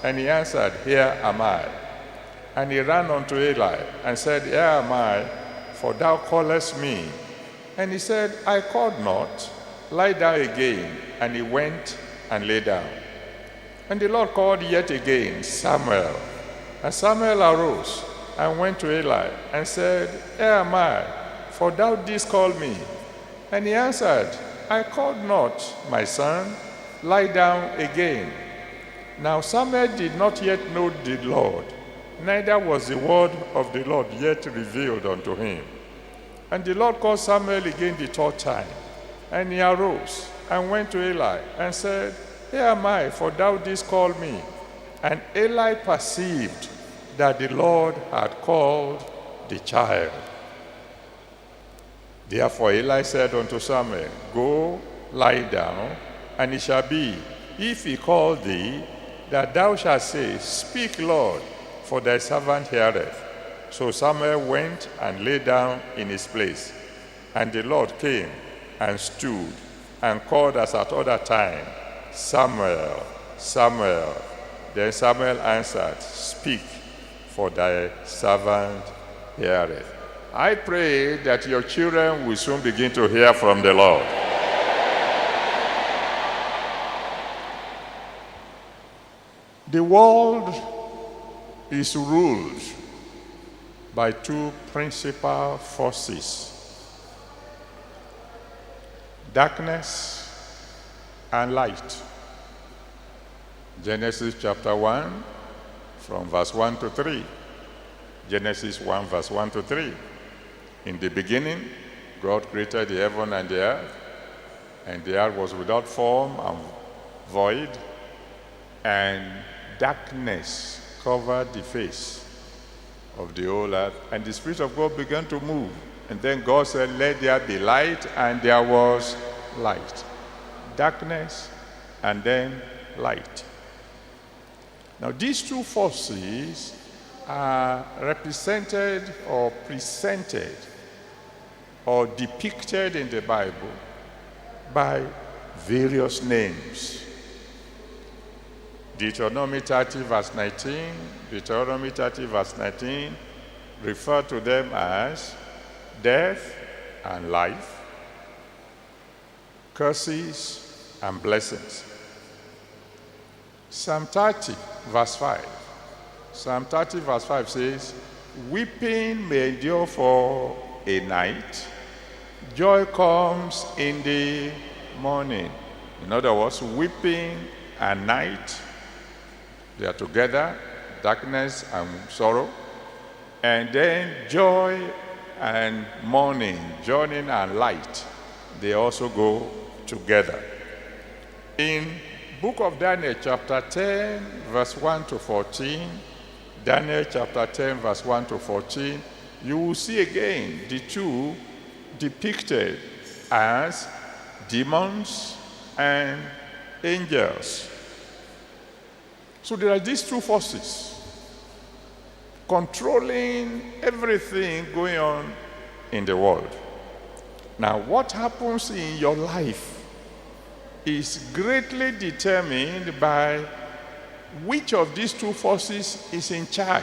And he answered, Here am I. And he ran unto Eli and said, Here am I, for thou callest me. And he said, I called not. Lie down again. And he went and lay down. And the Lord called yet again, Samuel. And Samuel arose and went to Eli and said, Here am I, for thou didst call me. And he answered, I called not, my son. Lie down again. Now Samuel did not yet know the Lord, neither was the word of the Lord yet revealed unto him. And the Lord called Samuel again the third time. And he arose and went to Eli and said, Here am I, for thou didst call me. And Eli perceived that the Lord had called the child. Therefore Eli said unto Samuel, Go, lie down, and it shall be, if he call thee, that thou shalt say, Speak, Lord, for thy servant heareth. So Samuel went and lay down in his place. And the Lord came and stood and called as at other time, Samuel, Samuel. Then Samuel answered, Speak, for thy servant heareth. I pray that your children will soon begin to hear from the Lord. The world is ruled by two principal forces: darkness and light. Genesis chapter 1, from verse 1 to 3. Genesis 1, verse 1 to 3. In the beginning, God created the heaven and the earth, and the earth was without form and void, and darkness covered the face of the whole earth, and the Spirit of God began to move. And then God said, Let there be light, and there was light. Darkness, and then light. Now these two forces are represented or presented or depicted in the Bible by various names. Deuteronomy 30 verse 19, Deuteronomy 30 verse 19 refer to them as death and life, curses and blessings. Psalm 30 verse 5. Psalm 30 verse 5 says, Weeping may endure for a night, joy comes in the morning. In other words, weeping and night, they are together, darkness and sorrow. And then joy and morning, joining and light, they also go together. In book of Daniel chapter 10 verse 1 to 14, Daniel chapter 10 verse 1 to 14, you will see again the two depicted as demons and angels. So there are these two forces controlling everything going on in the world. Now, what happens in your life is greatly determined by which of these two forces is in charge.